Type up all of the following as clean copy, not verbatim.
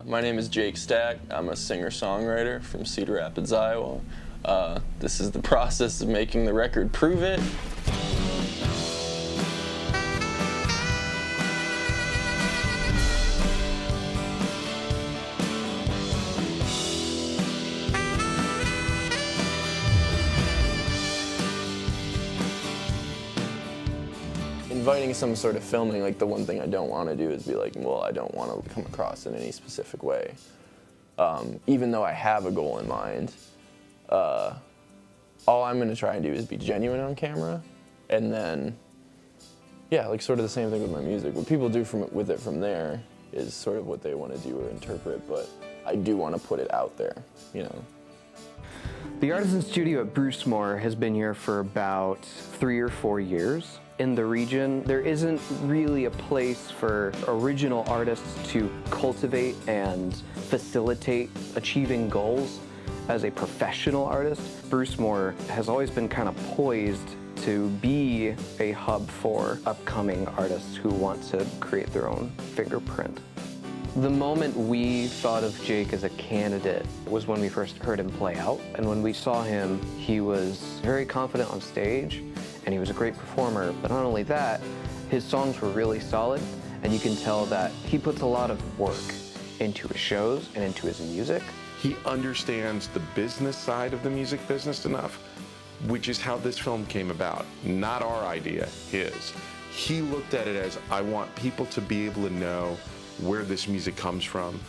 My name is Jake Stack. I'm a singer-songwriter from Cedar Rapids, Iowa. This is the process of making the record Prove It. Inviting some sort of filming, like the one thing I don't want to do is be like, well, I don't want to come across in any specific way. Even though I have a goal in mind, all I'm going to try and do is be genuine on camera, and then, yeah, like sort of the same thing with my music. What people do with it from there is sort of what they want to do or interpret, but I do want to put it out there, you know. The Artisan Studio at Brucemore has been here for about 3 or 4 years. In the region, there isn't really a place for original artists to cultivate and facilitate achieving goals as a professional artist. Brucemore has always been kind of poised to be a hub for upcoming artists who want to create their own fingerprint. The moment we thought of Jake as a candidate was when we first heard him play out. And when we saw him, he was very confident on stage, and he was a great performer. But not only that, his songs were really solid, and you can tell that he puts a lot of work into his shows and into his music. He understands the business side of the music business enough, which is how this film came about. Not our idea, his. He looked at it as, I want people to be able to know where this music comes from,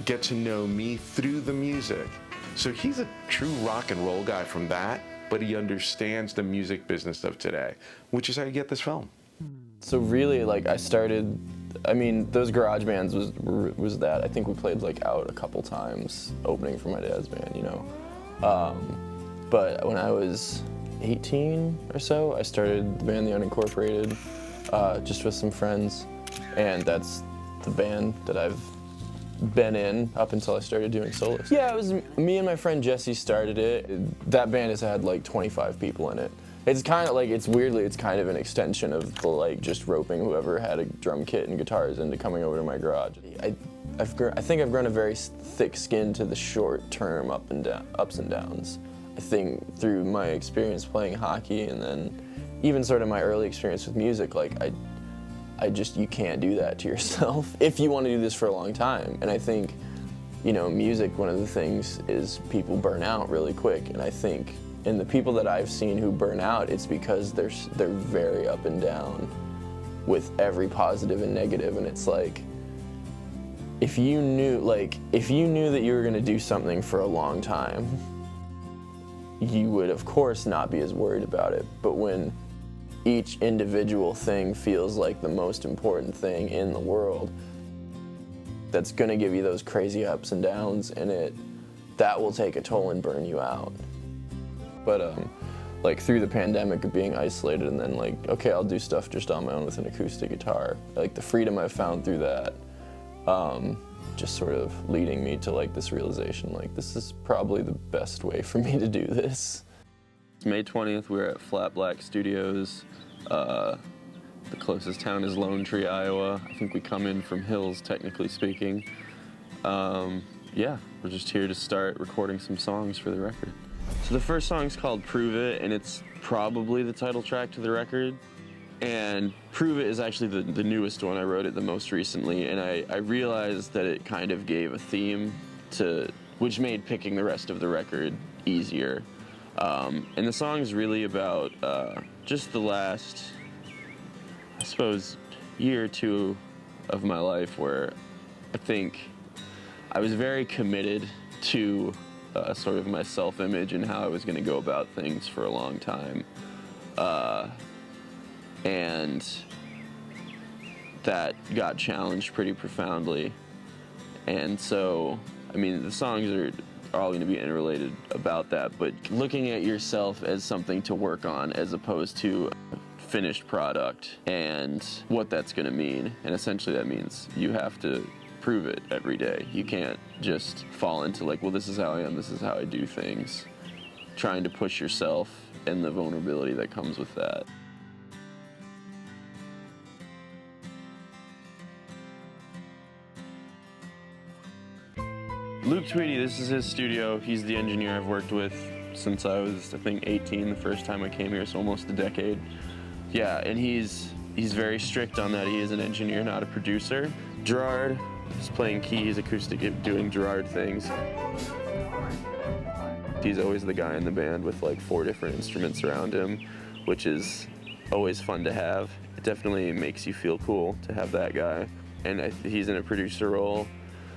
get to know me through the music. So he's a true rock and roll guy from that, but he understands the music business of today, which is how you get this film. So really, like, I mean, those garage bands was that. I think we played, like, out a couple times opening for my dad's band, you know. But when I was 18 or so, I started the band The Unincorporated, just with some friends, and that's the band that I've been in up until I started doing solos. Yeah, it was me and my friend Jesse started it. That band has had like 25 people in it. It's kind of like, it's kind of an extension of the, like, just roping whoever had a drum kit and guitars into coming over to my garage. I think I've grown a very thick skin to the short-term ups and downs. I think through my experience playing hockey, and then even sort of my early experience with music, like you can't do that to yourself if you want to do this for a long time. And I think, you know, music, one of the things is people burn out really quick. And I think in the people that I've seen who burn out, it's because they're very up and down with every positive and negative. And it's like, if you knew that you were going to do something for a long time, you would of course not be as worried about it. But when each individual thing feels like the most important thing in the world, that's gonna give you those crazy ups and downs, and that will take a toll and burn you out. But like through the pandemic of being isolated, and then like, okay, I'll do stuff just on my own with an acoustic guitar. Like the freedom I've found through that, just sort of leading me to like this realization, like this is probably the best way for me to do this. May 20th, we're at Flat Black Studios. The closest town is Lone Tree, Iowa. I think we come in from Hills, technically speaking. Yeah, we're just here to start recording some songs for the record. So the first song's called Prove It, and it's probably the title track to the record. And Prove It is actually the newest one. I wrote it the most recently, and I realized that it kind of gave a theme which made picking the rest of the record easier. And the song's really about just the last, I suppose, year or two of my life, where I think I was very committed to sort of my self-image and how I was going to go about things for a long time. And that got challenged pretty profoundly. And so, I mean, the songs are all going to be interrelated about that, but looking at yourself as something to work on as opposed to a finished product, and what that's going to mean. And essentially that means you have to prove it every day. You can't just fall into like, well, this is how I am, this is how I do things. Trying to push yourself and the vulnerability that comes with that. Luke Tweedy, this is his studio. He's the engineer I've worked with since I was, I think, 18 the first time I came here, so almost a decade. Yeah, and he's very strict on that. He is an engineer, not a producer. Gerard is playing keys, acoustic, doing Gerard things. He's always the guy in the band with like 4 different instruments around him, which is always fun to have. It definitely makes you feel cool to have that guy. And he's in a producer role.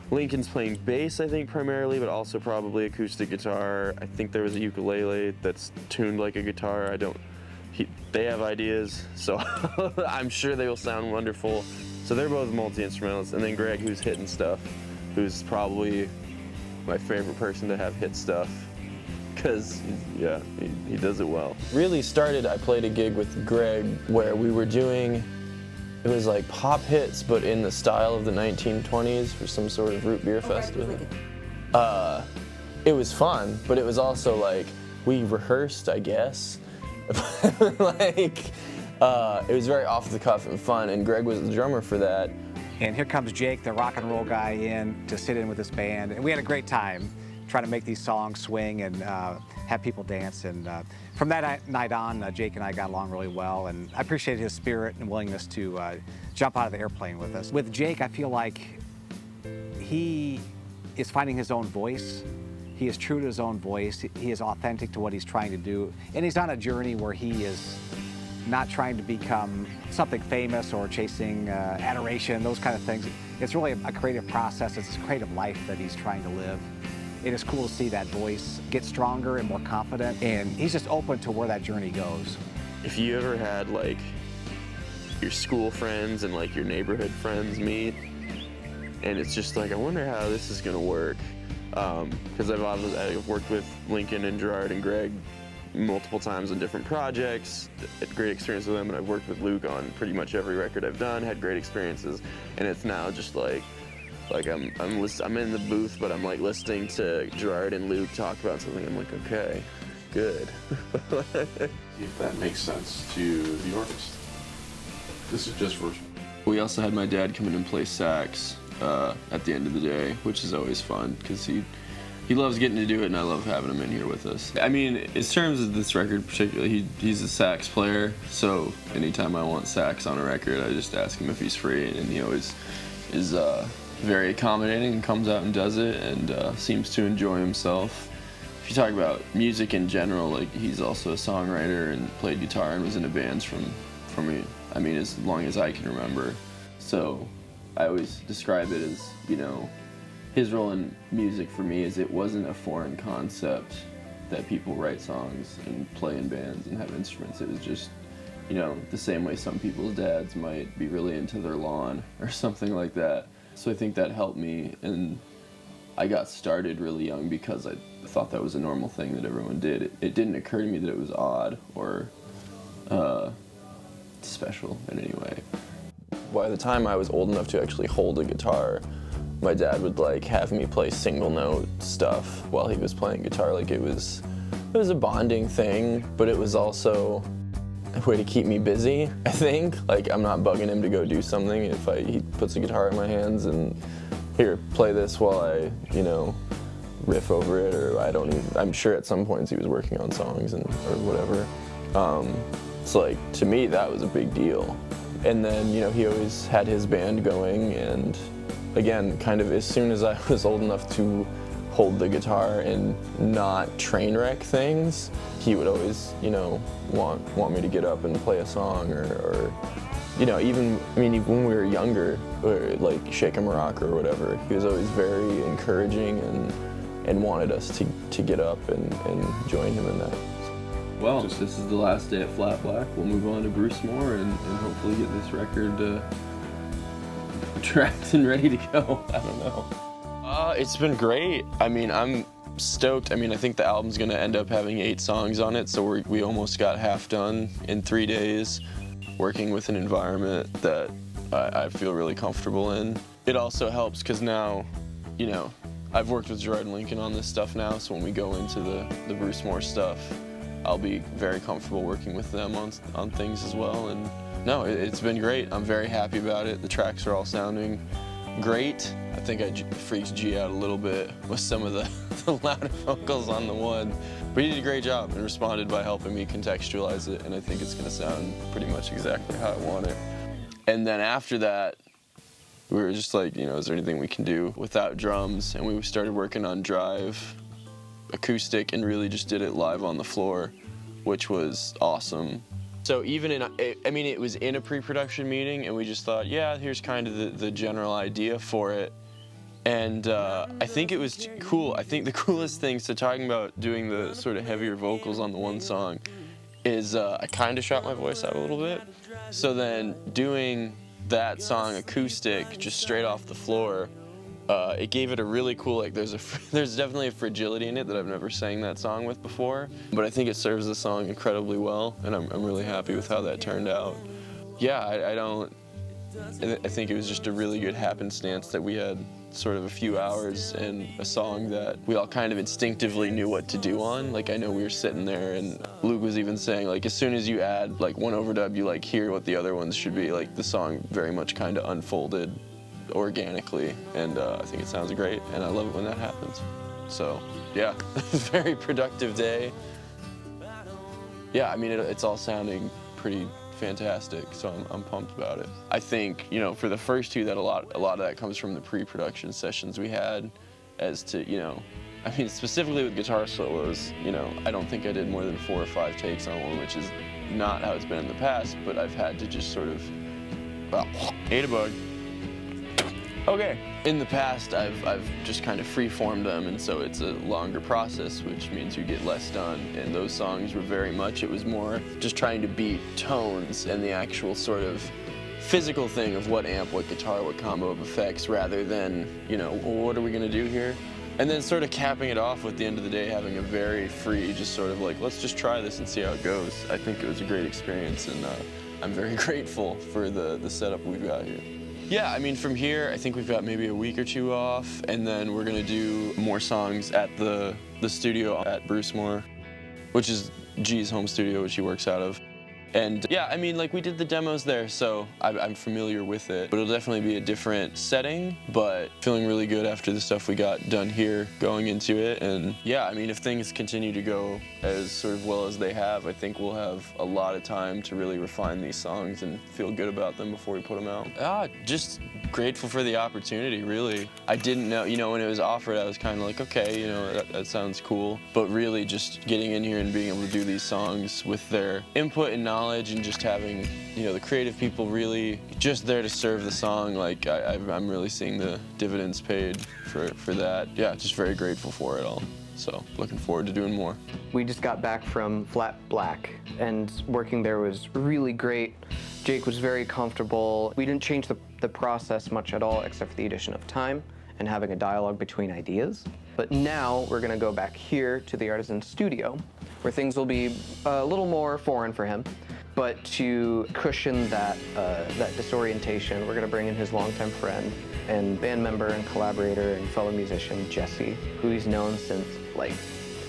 Lincoln's playing bass, I think, primarily, but also probably acoustic guitar. I think there was a ukulele that's tuned like a guitar. They have ideas, so I'm sure they will sound wonderful. So they're both multi-instrumentalists. And then Greg, who's hitting stuff, who's probably my favorite person to have hit stuff, because, yeah, he does it well. Really started, I played a gig with Greg where we were doing, it was like pop hits, but in the style of the 1920s for some sort of root beer festival. It was fun, but it was also like, we rehearsed, I guess. Like, it was very off the cuff and fun, and Greg was the drummer for that. And here comes Jake, the rock and roll guy, in to sit in with this band, and we had a great time trying to make these songs swing and have people dance. And from that night on, Jake and I got along really well, and I appreciated his spirit and willingness to jump out of the airplane with us. With Jake, I feel like he is finding his own voice. He is true to his own voice. He is authentic to what he's trying to do. And he's on a journey where he is not trying to become something famous or chasing adoration, those kind of things. It's really a creative process. It's a creative life that he's trying to live. It is cool to see that voice get stronger and more confident, and he's just open to where that journey goes. If you ever had like your school friends and like your neighborhood friends meet, and it's just like, I wonder how this is gonna work. Because I've worked with Lincoln and Gerard and Greg multiple times on different projects, had great experience with them, and I've worked with Luke on pretty much every record I've done, had great experiences, and it's now just like I'm in the booth, but I'm like listening to Gerard and Luke talk about something. I'm like, okay, good. If that makes sense to the artist. This is just first. We also had my dad come in and play sax at the end of the day, which is always fun because he loves getting to do it, and I love having him in here with us. I mean, in terms of this record particularly, he's a sax player, so anytime I want sax on a record, I just ask him if he's free, and he always is very accommodating and comes out and does it, and seems to enjoy himself. If you talk about music in general, like, he's also a songwriter and played guitar and was in bands from as long as I can remember. So I always describe it as, you know, his role in music for me is it wasn't a foreign concept that people write songs and play in bands and have instruments. It was just, you know, the same way some people's dads might be really into their lawn or something like that. So I think that helped me, and I got started really young because I thought that was a normal thing that everyone did. It didn't occur to me that it was odd or special in any way. By the time I was old enough to actually hold a guitar, my dad would like have me play single note stuff while he was playing guitar. Like it was a bonding thing, but it was also a way to keep me busy, I think. Like, I'm not bugging him to go do something if he puts a guitar in my hands and, here, play this while I, you know, riff over it, or I'm sure at some points he was working on songs or whatever. So like, to me, that was a big deal. And then, you know, he always had his band going, and again, kind of as soon as I was old enough to hold the guitar and not train wreck things, he would always, you know, want me to get up and play a song, or you know, even when we were younger, or like Shake 'em a Rock or whatever, he was always very encouraging and wanted us to get up and join him in that. Well, this is the last day at Flat Black. We'll move on to Bruce Moore and hopefully get this record tracked and ready to go. I don't know. It's been great. I mean, I'm stoked. I mean, I think the album's gonna end up having 8 songs on it, so we almost got half done in 3 days, working with an environment that I feel really comfortable in. It also helps because now, you know, I've worked with Gerard and Lincoln on this stuff now, so when we go into the Bruce Moore stuff, I'll be very comfortable working with them on things as well. And no, it's been great. I'm very happy about it. The tracks are all sounding great. I think I freaked G out a little bit with some of the, the louder vocals on the one. But he did a great job and responded by helping me contextualize it, and I think it's going to sound pretty much exactly how I want it. And then after that, we were just like, you know, is there anything we can do without drums? And we started working on Drive acoustic and really just did it live on the floor, which was awesome. So even in, I mean, it was in a pre-production meeting, and we just thought, yeah, here's kind of the general idea for it. And I think it was cool. I think the coolest thing, so talking about doing the sort of heavier vocals on the one song, is I kind of shot my voice out a little bit. So then doing that song acoustic, just straight off the floor, it gave it a really cool, like there's definitely a fragility in it that I've never sang that song with before, but I think it serves the song incredibly well, and I'm really happy with how that turned out. Yeah, I think it was just a really good happenstance that we had sort of a few hours and a song that we all kind of instinctively knew what to do on. Like, I know we were sitting there, and Luke was even saying, like, as soon as you add like one overdub, you like hear what the other ones should be. Like, the song very much kind of unfolded organically, and I think it sounds great, and I love it when that happens. So yeah, very productive day. Yeah, I mean, it's all sounding pretty fantastic, so I'm pumped about it. I think, you know, for the first two, that a lot of that comes from the pre-production sessions we had, as to, you know, I mean, specifically with guitar solos, you know, I don't think I did more than 4 or 5 takes on one, which is not how it's been in the past, but I've had to just sort of, well, ate a bug. Okay. In the past, I've just kind of free-formed them, and so it's a longer process, which means you get less done. And those songs were very much, it was more just trying to beat tones and the actual sort of physical thing of what amp, what guitar, what combo of effects, rather than, you know, well, what are we gonna do here? And then sort of capping it off with the end of the day, having a very free, just sort of like, let's just try this and see how it goes. I think it was a great experience, and I'm very grateful for the setup we've got here. Yeah, I mean, from here, I think we've got maybe a week or 2 off, and then we're gonna do more songs at the studio at Brucemore, which is G's home studio, which he works out of. And yeah, I mean, like, we did the demos there, so I'm familiar with it, but it'll definitely be a different setting, but feeling really good after the stuff we got done here going into it. And yeah, I mean, if things continue to go as sort of well as they have, I think we'll have a lot of time to really refine these songs and feel good about them before we put them out. Just grateful for the opportunity, really. I didn't know, you know, when it was offered, I was kind of like, okay, you know, that sounds cool, but really just getting in here and being able to do these songs with their input and knowledge, and just having, you know, the creative people really just there to serve the song, like I'm really seeing the dividends paid for that. Yeah, just very grateful for it all. So looking forward to doing more. We just got back from Flat Black, and working there was really great. Jake was very comfortable. We didn't change the process much at all, except for the addition of time and having a dialogue between ideas. But now we're gonna go back here to the Artisan studio, where things will be a little more foreign for him. But to cushion that disorientation, we're gonna bring in his longtime friend and band member and collaborator and fellow musician, Jesse, who he's known since, like,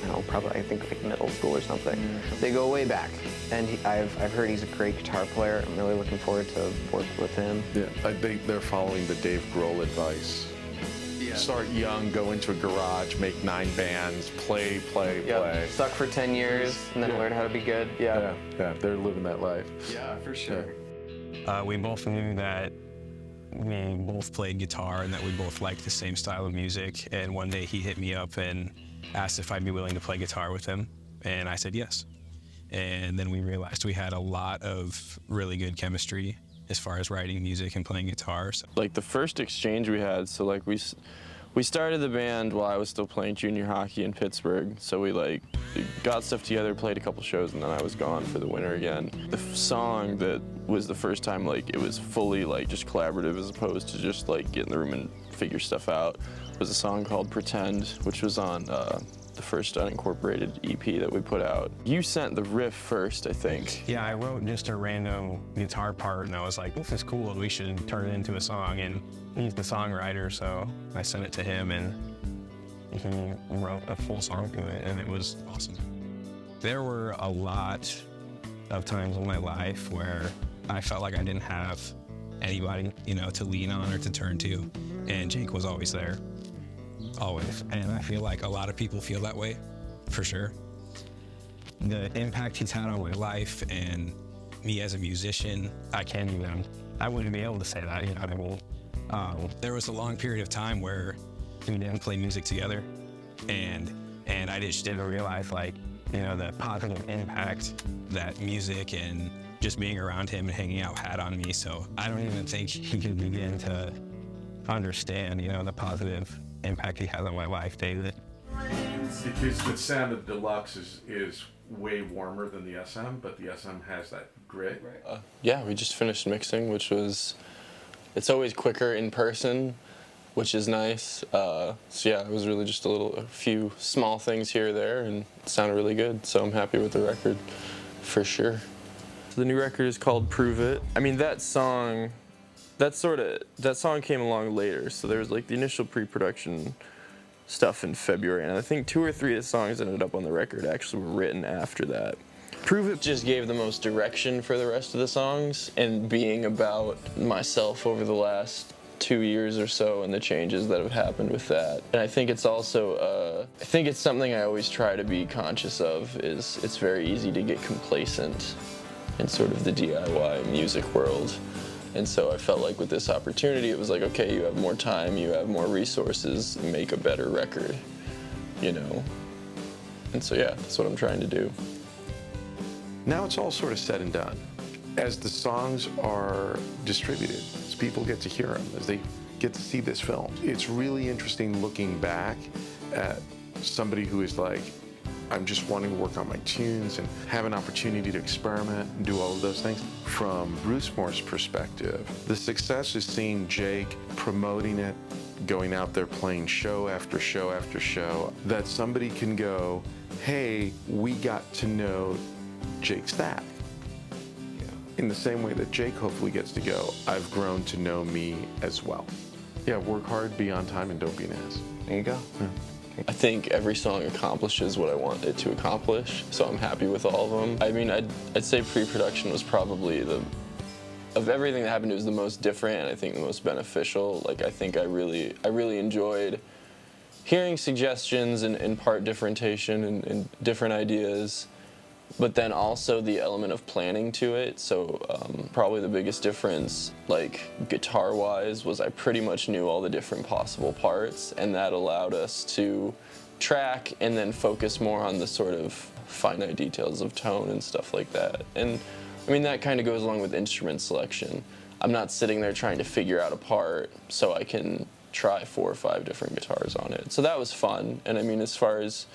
I don't know, probably, I think, like middle school or something. They go way back, and I've heard he's a great guitar player. I'm really looking forward to working with him. Yeah, they're following the Dave Grohl advice. Yeah. Start young, go into a garage, make 9 bands, play. Suck for 10 years, and then learn how to be good. Yeah, they're living that life. Yeah, for sure. Yeah. We both knew that we both played guitar and that we both liked the same style of music. And one day he hit me up and asked if I'd be willing to play guitar with him. And I said yes. And then we realized we had a lot of really good chemistry as far as writing music and playing guitar. So. Like the first exchange we had, so like we started the band while I was still playing junior hockey in Pittsburgh. So we like got stuff together, played a couple shows, and then I was gone for the winter again. The song that was the first time like it was fully like just collaborative as opposed to just like get in the room and figure stuff out was a song called Pretend, which was on the first unincorporated EP that we put out. You sent the riff first, I think. Yeah, I wrote just a random guitar part, and I was like, this is cool, we should turn it into a song. And he's the songwriter, so I sent it to him, and he wrote a full song to it, and it was awesome. There were a lot of times in my life where I felt like I didn't have anybody, you know, to lean on or to turn to. and Jake was always there, always. And I feel like a lot of people feel that way, for sure. The impact he's had on my life and me as a musician, I wouldn't be able to say that, you know what I mean? There was a long period of time where we didn't play music together, and I just didn't realize, like, you know, the positive impact that music and just being around him and hanging out had on me. So I don't even think he could begin to understand, you know, the positive impact he has on my life daily. Because the sound of Deluxe is way warmer than the SM, but the SM has that grit. Yeah, we just finished mixing, it's always quicker in person, which is nice. So yeah, it was really just a few small things here or there, and it sounded really good. So I'm happy with the record, for sure. The new record is called Prove It. I mean, that song came along later. So there was like the initial pre-production stuff in February, and I think 2 or 3 of the songs that ended up on the record actually were written after that. Prove It just gave the most direction for the rest of the songs, and being about myself over the last 2 years or so and the changes that have happened with that. And I think it's also, I think it's something I always try to be conscious of, is it's very easy to get complacent in sort of the DIY music world. And so I felt like with this opportunity, it was like, okay, you have more time, you have more resources, make a better record, you know? And so yeah, that's what I'm trying to do. Now it's all sort of said and done. As the songs are distributed, as people get to hear them, as they get to see this film, it's really interesting looking back at somebody who is like, I'm just wanting to work on my tunes and have an opportunity to experiment and do all of those things. From Bruce Moore's perspective, the success is seeing Jake promoting it, going out there playing show after show after show, that somebody can go, hey, we got to know Jake Stack. In the same way that Jake hopefully gets to go, I've grown to know me as well. Yeah, work hard, be on time, and don't be an ass. There you go. Yeah. I think every song accomplishes what I want it to accomplish, so I'm happy with all of them. I mean, I'd say pre-production was probably of everything that happened, it was the most different and I think the most beneficial. Like, I think I really enjoyed hearing suggestions and part differentiation and different ideas, but then also the element of planning to it. So probably the biggest difference, like guitar-wise, was I pretty much knew all the different possible parts, and that allowed us to track and then focus more on the sort of finite details of tone and stuff like that. And I mean, that kind of goes along with instrument selection. I'm not sitting there trying to figure out a part so I can try 4 or 5 different guitars on it. So that was fun. And I mean, as far as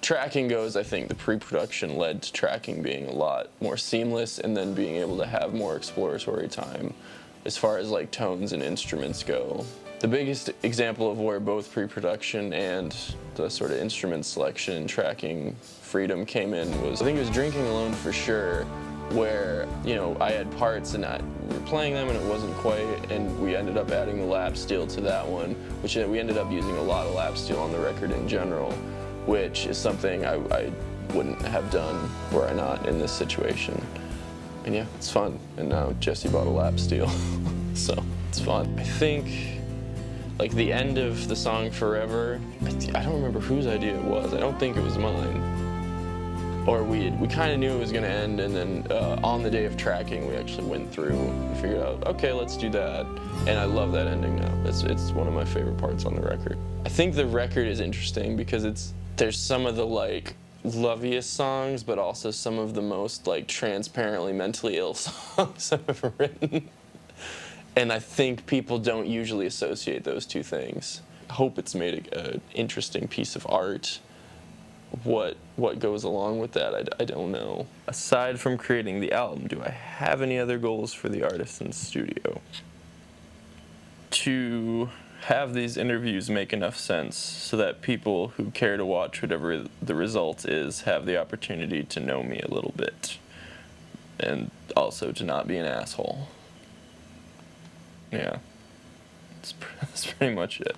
tracking goes, I think the pre-production led to tracking being a lot more seamless and then being able to have more exploratory time as far as like tones and instruments go. The biggest example of where both pre-production and the sort of instrument selection and tracking freedom came in was, I think it was Drinking Alone for sure, where, you know, I had parts and we were playing them and it wasn't quite, and we ended up adding the lap steel to that one, which we ended up using a lot of lap steel on the record in general, which is something I wouldn't have done were I not in this situation. And yeah, it's fun. And now Jesse bought a lap steel, so it's fun. I think, like, the end of the song Forever, I don't remember whose idea it was. I don't think it was mine. Or we kind of knew it was going to end, and then on the day of tracking, we actually went through and figured out, okay, let's do that. And I love that ending now. It's one of my favorite parts on the record. I think the record is interesting because there's some of the, like, loviest songs, but also some of the most, like, transparently mentally ill songs I've ever written. And I think people don't usually associate those two things. I hope it's made an interesting piece of art. What goes along with that, I don't know. Aside from creating the album, do I have any other goals for the artist in the studio? To have these interviews make enough sense so that people who care to watch whatever the result is have the opportunity to know me a little bit. And also to not be an asshole. Yeah. That's pretty much it.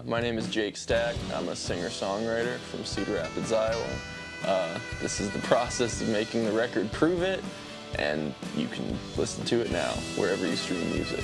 My name is Jake Stack. I'm a singer-songwriter from Cedar Rapids, Iowa. This is the process of making the record Prove It, and you can listen to it now wherever you stream music.